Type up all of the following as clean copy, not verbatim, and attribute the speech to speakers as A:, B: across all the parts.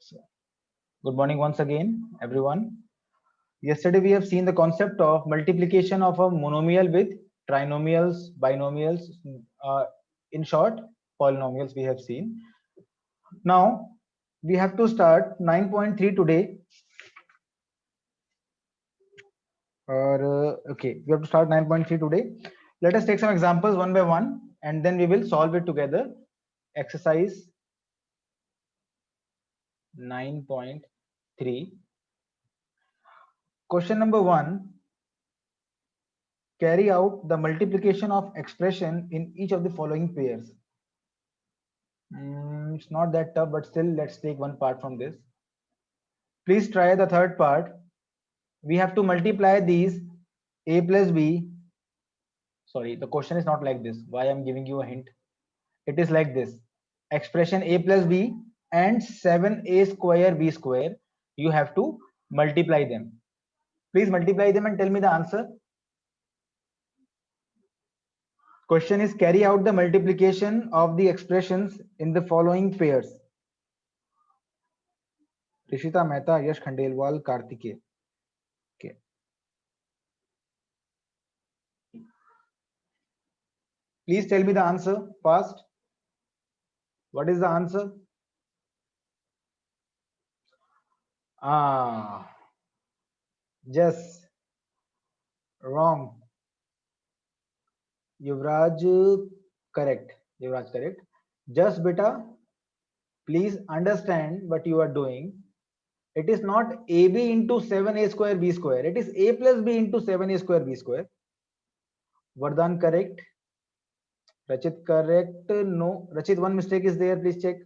A: So, good morning once again, everyone. Yesterday we have seen the concept of multiplication of a monomial with trinomials, binomials, uh, in short, polynomials we have seen. Now we have to start 9.3 today. Okay, we have to start 9.3 today. Let us take some examples one by one and then we will solve it together. Exercise 9.3. Question number 1. Carry out the multiplication of expression in each of the following pairs. It's not that tough, but still let's take one part from this. Please try the third part. We have to multiply these a plus b. Sorry, the question is not like this. Why I'm giving you a hint? It is like this. Expression a plus b and 7a square b square. You have to multiply them. Please multiply them and tell me the answer. Question is carry out the multiplication of the expressions in the following pairs. Rishita Mehta, Yash Khandelwal, Kartike. Okay. Please tell me the answer fast. What is the answer? Yes. Wrong. Yuvraj, correct. Yuvraj, correct. Just beta, please understand what you are doing. It is not ab into 7a square b square. It is a plus b into 7a square b square. Vardhan, correct. Rachit, correct. No. Rachit, one mistake is there. Please check.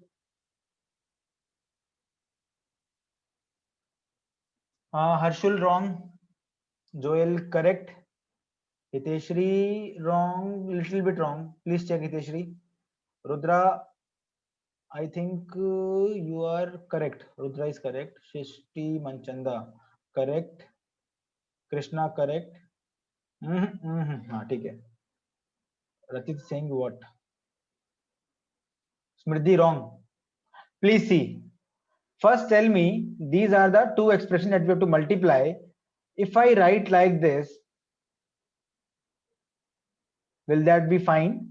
A: Harshul, wrong. Joel, correct. Hiteshri, wrong. Little bit wrong. Please check Hiteshri. Rudra, I think you are correct. Rudra is correct. Shishti Manchanda, correct. Krishna, correct. ठीक है. Rachit saying what? Smrithi, wrong. Please see. First tell me, these are the two expressions that we have to multiply. If I write like this, will that be fine?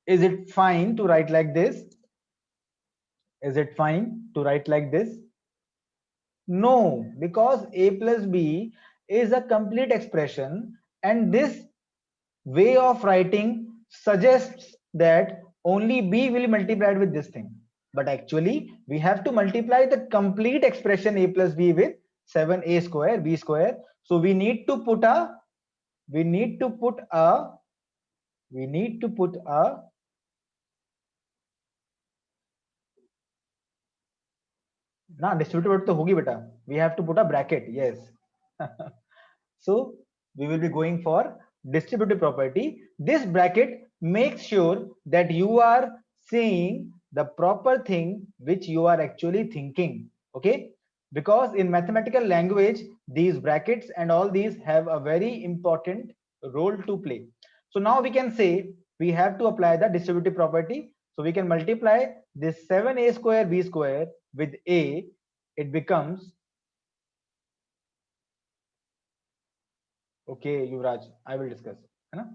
A: Is it fine to write like this? Is it fine to write like this? No, because a plus b is a complete expression and this way of writing suggests that only b will be multiplied with this thing. But actually, we have to multiply the complete expression a plus b with 7a square b square. So we need to put a ना distributive तो होगी बेटा. We have to put a bracket. Yes. So we will be going for distributive property. This bracket makes sure that you are saying the proper thing which you are actually thinking. Okay, because in mathematical language these brackets and all these have a very important role to play. So now we can say we have to apply the distributive property. So we can multiply this 7a square b square with a. It becomes, okay, Yuvraj, I will discuss. है ना?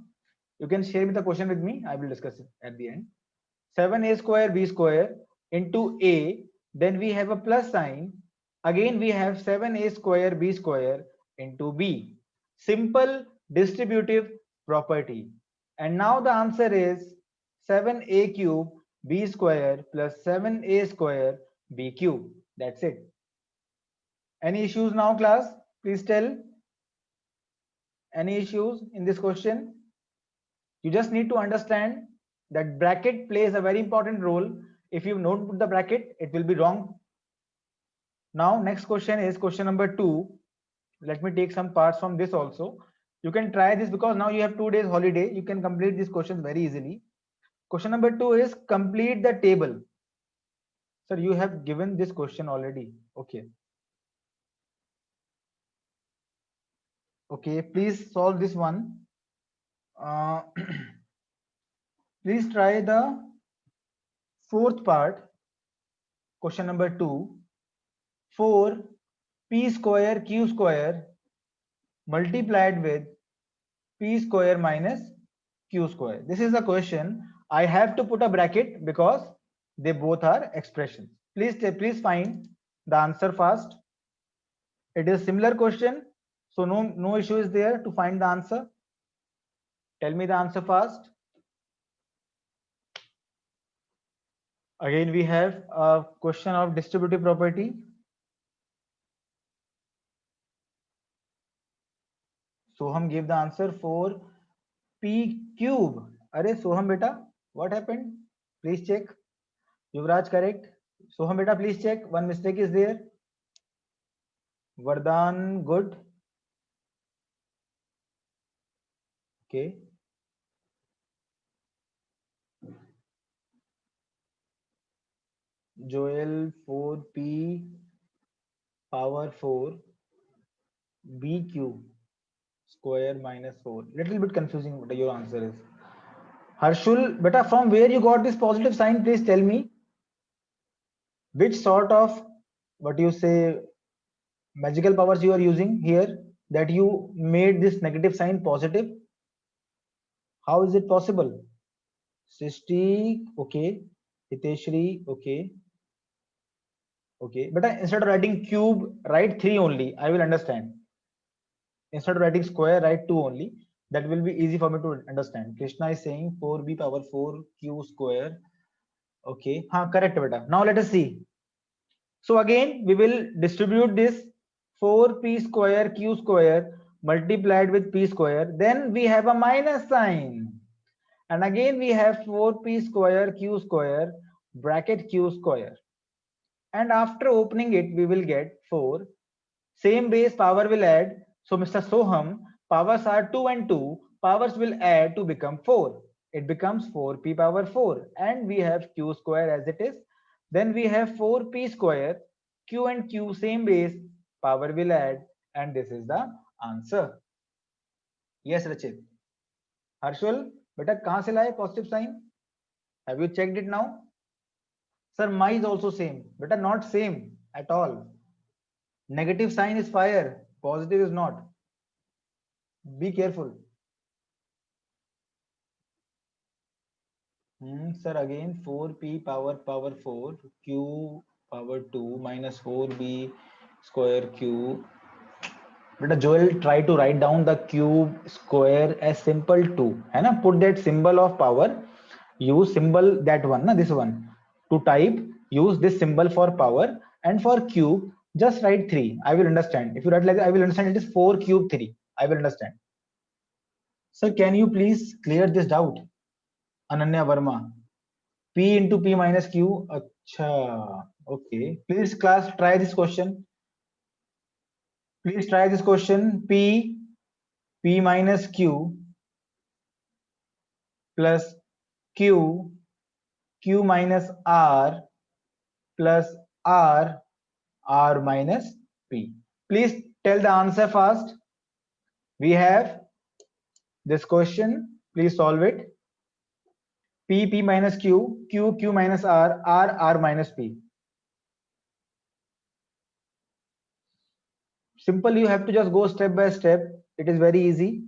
A: You can share me the question with me. I will discuss it at the end. 7a square b square into a. Then we have a plus sign. Again, we have 7a square b square into b. Simple distributive property. And now the answer is 7a cube b square plus 7a square b cube. That's it. Any issues now, class? Please tell. Any issues in this question? You just need to understand that bracket plays a very important role. If you don't put the bracket, it will be wrong. Now, next question is question number 2. Let me take some parts from this also. You can try this because now you have 2 days holiday. You can complete these questions very easily. Question number 2 is complete the table. Sir, you have given this question already. Okay. Okay, please solve this one. Please try the fourth part, question number 2. 4p square q square multiplied with p square minus q square. This is the question. I have to put a bracket because they both are expressions. Please find the answer fast. It is similar question, so no issue is there to find the answer. Tell me the answer fast. Again, we have a question of distributive property. Soham gave the answer for p cube. Arey Soham beta, what happened? Please check. Yuvraj correct. Soham beta, please check. One mistake is there. Vardhan good. Okay. Joel 4p power 4 b cube square minus 4. Little bit confusing what your answer is. Harshul, beta, from where you got this positive sign? Please tell me. Which sort of, what you say, magical powers you are using here that you made this negative sign positive? How is it possible? Srishti, okay. Hiteshri, okay. Okay, but instead of writing cube, write 3 only. I will understand. Instead of writing square, write 2 only. That will be easy for me to understand. Krishna is saying 4b power 4 q square. Okay, correct, beta. Now let us see. So again, we will distribute this 4p square q square multiplied with p square. Then we have a minus sign. And again, we have 4p square q square bracket q square. And after opening it, we will get 4. Same base power will add. So Mr. Soham, powers are 2 and 2. Powers will add to become 4. It becomes 4p power 4. And we have q square as it is. Then we have 4p square. Q and q same base. Power will add. And this is the answer. Yes, Rachit. Harshul, beta kahan se laye positive sign? Have you checked it now? Sir, my is also same. Beta not same at all. Negative sign is fire. Positive is not. Be careful. Sir, again 4p power 4 q power 2 minus 4b square q. But Joel try to write down the cube square as simple 2. है ना? Put that symbol of power. Use symbol that one, na, this one. To type, use this symbol for power. And for cube, just write 3. I will understand. If you write like that, I will understand it is 4 cube 3. I will understand. Sir, can you please clear this doubt? Ananya Verma. P into P minus Q. Acha. Okay. Please class try this question. Please try this question. P minus Q plus Q minus R plus R minus P. Please tell the answer fast. We have this question. Please solve it. P minus Q minus R minus P. Simple, you have to just go step by step. It is very easy.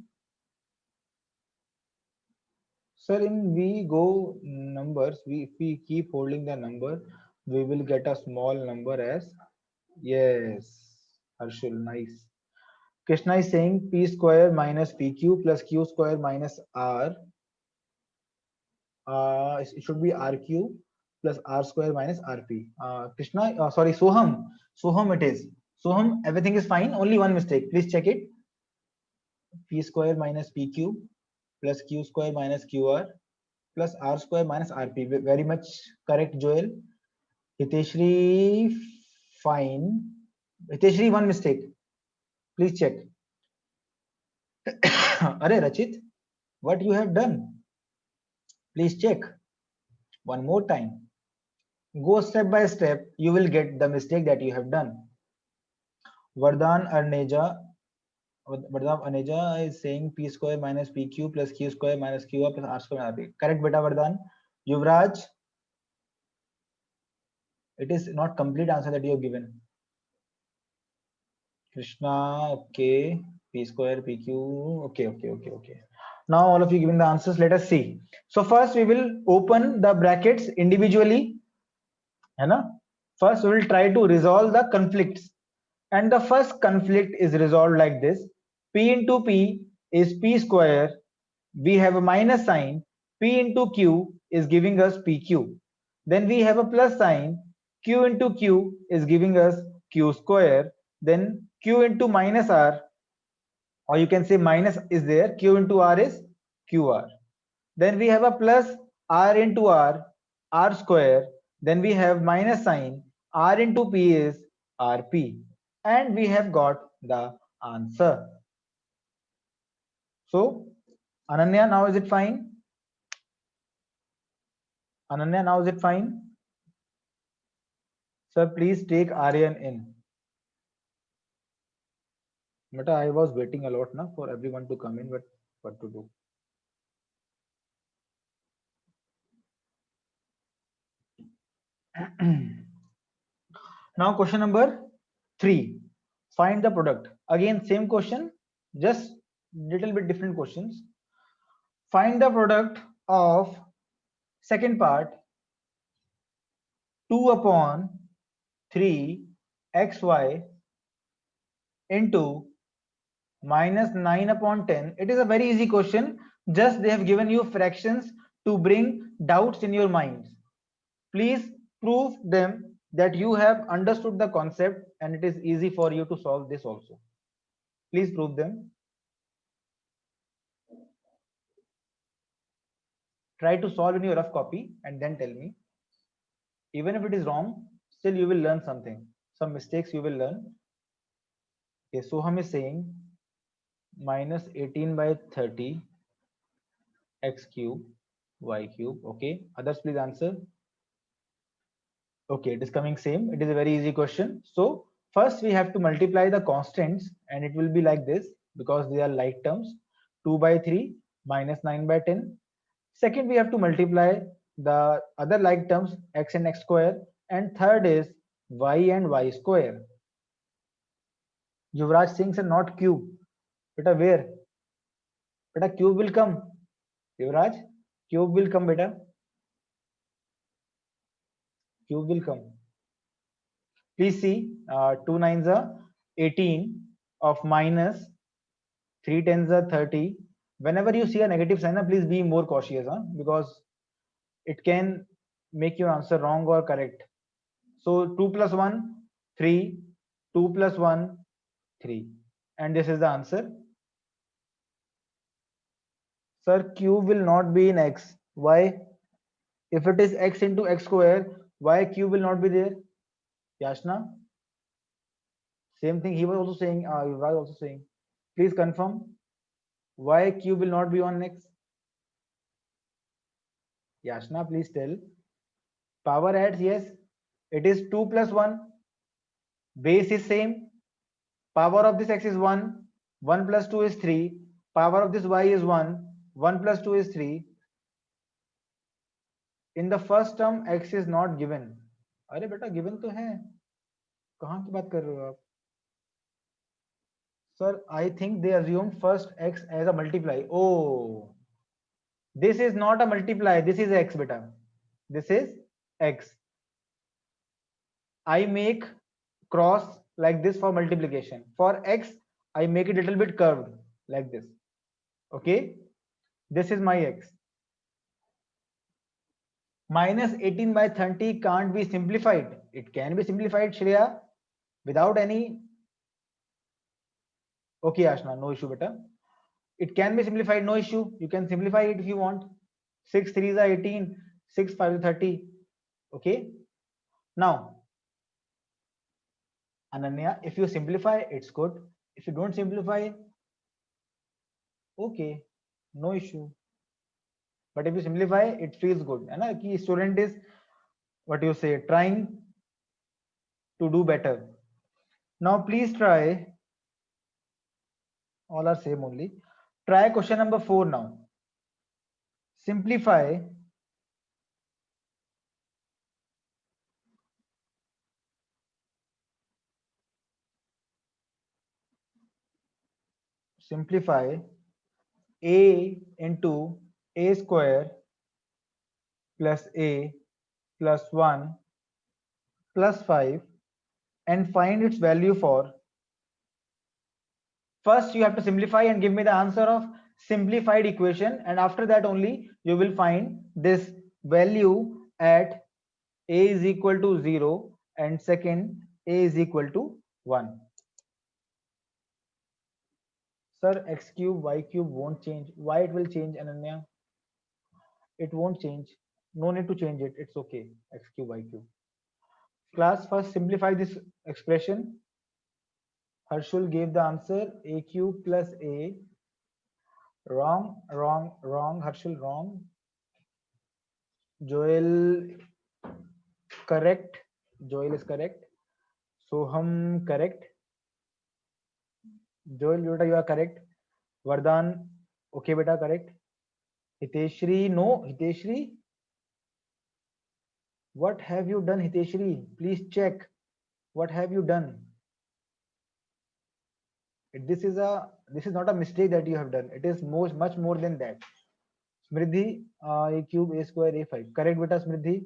A: Sir, in we go numbers, if we keep holding the number, we will get a small number as, yes, Harshul, nice. Krishna is saying p square minus pq plus q square minus r. It should be rq plus r square minus rp. Krishna, sorry, Soham it is. Soham, everything is fine, only one mistake. Please check it. P square minus pq plus q square minus qr plus r square minus rp. Very much correct, Joel. Hiteshri, fine. Hiteshri, one mistake. Please check. Arey Rachit, what you have done? Please check. One more time. Go step by step. You will get the mistake that you have done. Vardhan Aneja is saying p square minus pq plus q square minus qr plus r square minus rp. Correct, beta Vardhan. Yuvraj, it is not complete answer that you have given. Krishna, okay. P square, PQ, okay. Now all of you giving the answers, let us see. So first we will open the brackets individually, है ना? First we will try to resolve the conflicts. And the first conflict is resolved like this. P into P is P square. We have a minus sign. P into Q is giving us PQ. Then we have a plus sign. Q into Q is giving us Q square. Then Q into minus R, or you can say minus is there. Q into R is QR. Then we have a plus R into R square. Then we have minus sign. R into P is RP. And we have got the answer. So, Ananya, now is it fine? Ananya, now is it fine? Sir, please take Aryan in. But I was waiting a lot now for everyone to come in, but what to do? Now question number 3. Find the product. Again, same question, just little bit different questions. Find the product of second part 2 upon 3 xy into minus 9 upon 10. It is a very easy question. Just they have given you fractions to bring doubts in your minds. Please prove them that you have understood the concept and it is easy for you to solve this also. Please prove them. Try to solve in your rough copy and then tell me. Even if it is wrong, still you will learn something. Some mistakes you will learn. Okay, Soham is saying minus 18 by 30 x cube y cube. Okay, others please answer. Okay, it is coming same. It is a very easy question. So first we have to multiply the constants and it will be like this because they are like terms. 2 by 3 minus 9 by 10. Second, we have to multiply the other like terms x and x square. And third is y and y square. Yuvraj Singh said not cube. Beta where? Beta cube will come. Yuvraj, cube will come beta. Cube will come. Please see 2 nines are 18 of minus 3 tens are 30. Whenever you see a negative sign, please be more cautious because it can make your answer wrong or correct. So 2 plus 1, 3, 2 plus 1, 3. And this is the answer. Sir, cube will not be in x. Why? If it is x into x square, why cube will not be there? Yashna? Same thing he was also saying, you was also saying. Please confirm. Why cube will not be on x? Yashna, please tell. Power adds, yes. It is 2 plus 1. Base is same. Power of this x is 1. 1 plus 2 is 3. Power of this y is 1. 1 plus 2 is 3. In the first term, x is not given. अरे बेटा given तो है. कहाँ की बात कर रहे हो आप? Sir, I think they assumed first x as a multiply. Oh, this is not a multiply. This is x, beta. This is x. I make cross like this for multiplication. For x, I make it a little bit curved like this. Okay, this is my x. Minus 18 by 30 can't be simplified. It can be simplified, Shreya, without any. Okay, Ashna, no issue, beta. It can be simplified, no issue. You can simplify it if you want. 6 3s are 18, 6 5 is 30. Okay. Now, Ananya, if you simplify, it's good. If you don't simplify, okay, no issue. But if you simplify, it feels good. And a key student is what you say, trying to do better. Now, please try. All are same only. Try question number 4 now. Simplify simplify a into a square plus a plus 1 plus 5 and find its value for. First, you have to simplify and give me the answer of simplified equation, and after that only you will find this value at a is equal to 0 and second a is equal to 1. Sir, x cube, y cube won't change. Why it will change, Ananya? It won't change. No need to change it. It's okay. X cube, y cube. Class, first simplify this expression. Harshul gave the answer a cube plus a. Wrong, wrong, wrong. Harshul, wrong. Joel, correct. Joel is correct. Soham, correct. Joel, beta, you are correct. Vardhan, okay, beta, correct. Hiteshri, no. Hiteshri, what have you done, Hiteshri? Please check. What have you done? This is not a mistake that you have done. It is much more than that. Smriddhi, a cube, a square, a5. Correct, beta, Smriddhi.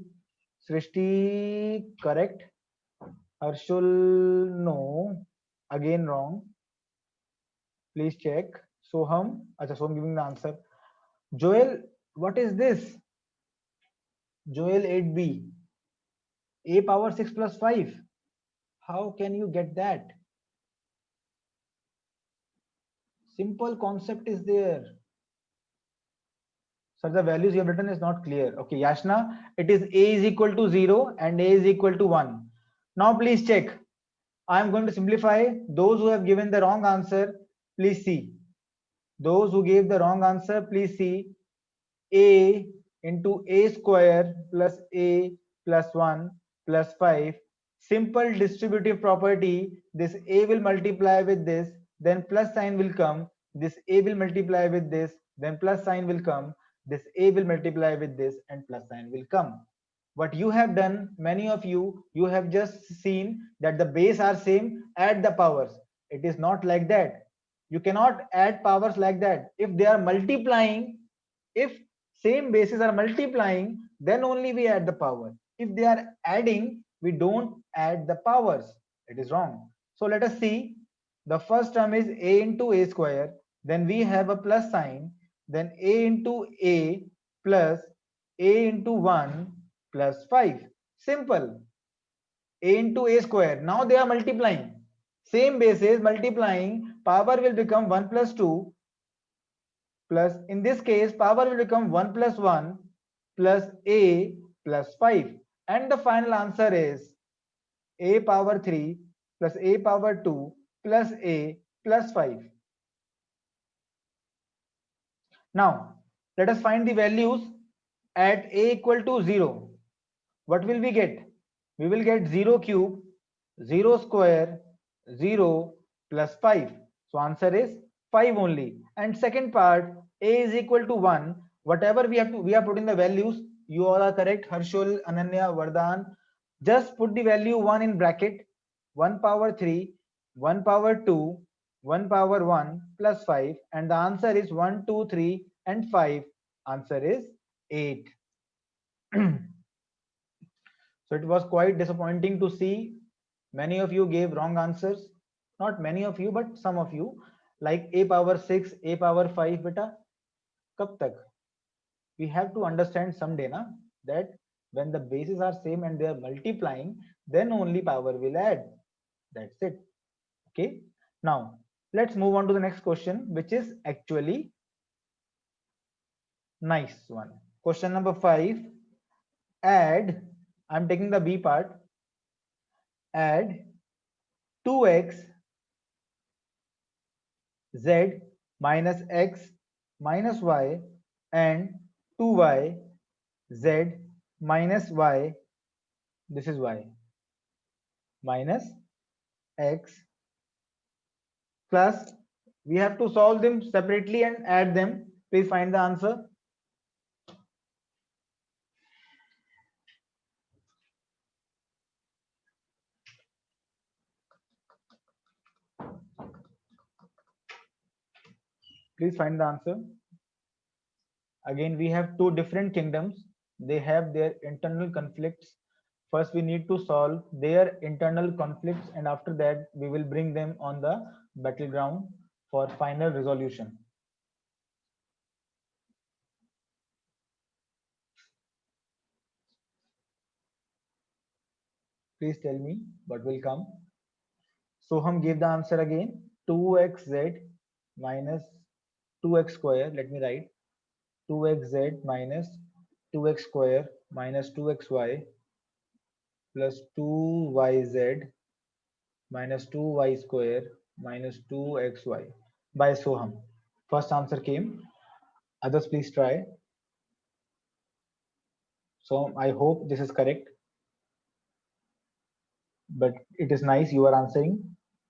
A: Srishti, correct. Harshul, no. Again wrong. Please check. Soham, acha, Soham giving the answer. Joel, what is this? Joel 8b. A power 6 plus 5. How can you get that? Simple concept is there. Sir, the values you have written is not clear. Okay, Yashna, it is a is equal to 0 and a is equal to 1. Now please check. I am going to simplify. Those who have given the wrong answer, please see. Those who gave the wrong answer, please see. A into a square plus a plus 1 plus 5. Simple distributive property. This a will multiply with this, then plus sign will come. This a will multiply with this, then plus sign will come. This a will multiply with this and plus sign will come. What you have done, many of you have just seen that the base are same, add the powers. It is not like that. You cannot add powers like that. If they are multiplying, if same bases are multiplying, then only we add the power. If they are adding, we don't add the powers. It is wrong. So let us see. The first term is a into a square. Then we have a plus sign. Then a into a plus a into 1 plus 5. Simple. A into a square. Now they are multiplying. Same bases multiplying. Power will become 1 plus 2 plus, in this case, power will become 1 plus 1 plus a plus 5. And the final answer is a power 3 plus a power 2 plus a plus 5. Now, let us find the values at a equal to 0. What will we get? We will get 0 cube, 0 square, 0 plus 5. So answer is 5 only. And second part, a is equal to 1. Whatever we are putting the values. You all are correct. Harshul, Ananya, Vardhan. Just put the value 1 in bracket. 1 power 3, 1 power 2, 1 power 1 plus 5. And the answer is 1, 2, 3 and 5. Answer is 8. So it was quite disappointing to see many of you gave wrong answers. Not many of you, but some of you. Like a power 6, a power 5, beta. Kab tak? We have to understand someday na, that when the bases are same and they are multiplying, then only power will add. That's it. Okay. Now, let's move on to the next question, which is actually nice one. Question number 5. Add, I'm taking the B part. Add 2x z minus x minus y and 2y z minus y, this is y, minus x plus, we have to solve them separately and add them. Please find the answer. Please find the answer. Again, we have two different kingdoms. They have their internal conflicts. First, we need to solve their internal conflicts, and after that, we will bring them on the battleground for final resolution. Please tell me what will come. Soham gave the answer again, 2xz minus 2x square. Let me write 2xz minus 2x square minus 2xy plus 2yz minus 2y square minus 2xy by Soham. First answer came. Others, please try. So I hope this is correct. But it is nice you are answering.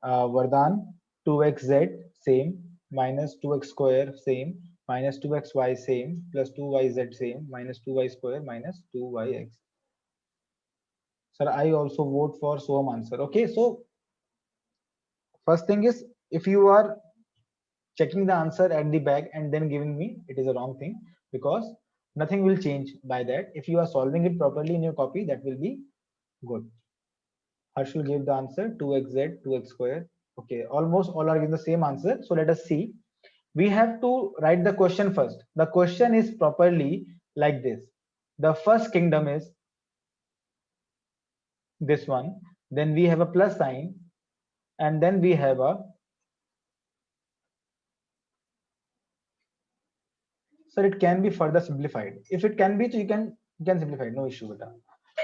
A: Vardhan, 2xz same, minus 2x square same, minus 2xy same, plus 2yz same, minus 2y square minus 2yx. Sir, I also vote for Soham answer. Okay, so first thing is, if you are checking the answer at the back and then giving me, it is a wrong thing, because nothing will change by that. If you are solving it properly in your copy, that will be good. Harshul gave the answer 2xz, 2x square. Okay, almost all are giving the same answer. So let us see. We have to write the question first. The question is properly like this. The first kingdom is this one. Then we have a plus sign, and then we have a. So it can be further simplified. If it can be, so you can simplify it. No issue with that.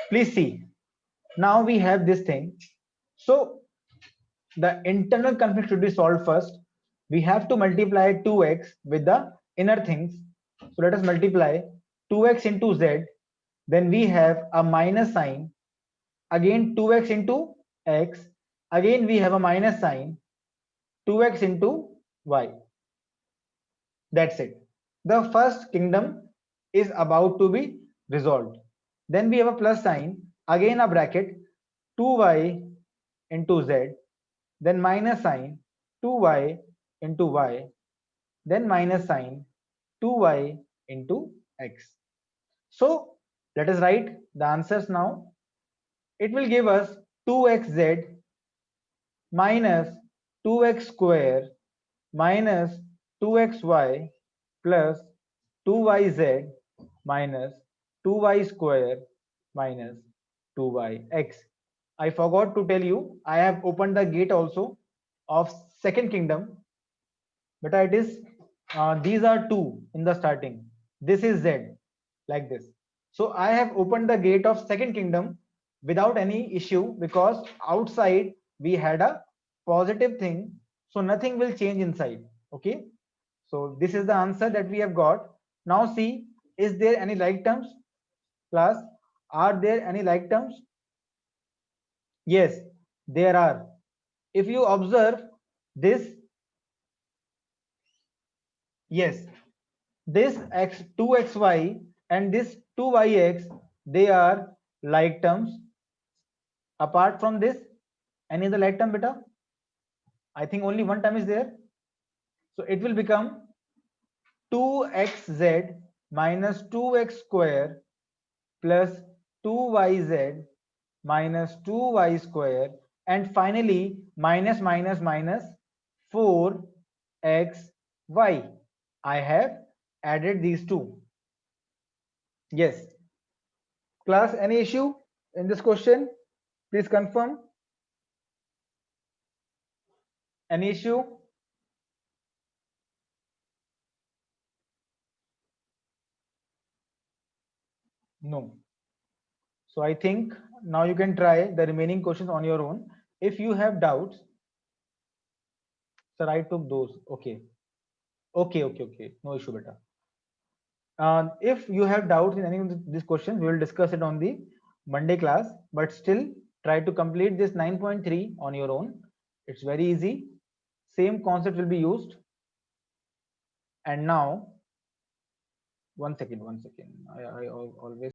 A: Please see. Now we have this thing. So the internal conflict should be solved first. We have to multiply 2x with the inner things. So let us multiply 2x into z. Then we have a minus sign. Again 2x into x. Again we have a minus sign. 2x into y. That's it. The first kingdom is about to be resolved. Then we have a plus sign. Again a bracket. 2y into z. Then minus sign 2y into y, then minus sign 2y into x. So let us write the answers now. It will give us 2xz minus 2x square minus 2xy plus 2yz minus 2y square minus 2yx. I forgot to tell you, I have opened the gate also of second kingdom, but it is these are two in the starting. This is z, like this. So I have opened the gate of second kingdom without any issue, because outside we had a positive thing, so nothing will change inside. Okay, so this is the answer that we have got. Now see, is there any like terms? Class, are there any like terms? Yes, there are. If you observe this, yes, this x 2xy and this 2yx, they are like terms. Apart from this, any other like term, beta? I think only one term is there. So it will become 2xz minus 2x square plus 2yz minus 2y square, and finally minus minus minus 4xy. I have added these two. Yes. Class, any issue in this question? Please confirm. Any issue? No. So I think now you can try the remaining questions on your own. If you have doubts, sir, I took those. Okay. Okay. No issue, beta. If you have doubts in any of these questions, we will discuss it on the Monday class. But still, try to complete this 9.3 on your own. It's very easy. Same concept will be used. And now, one second. I always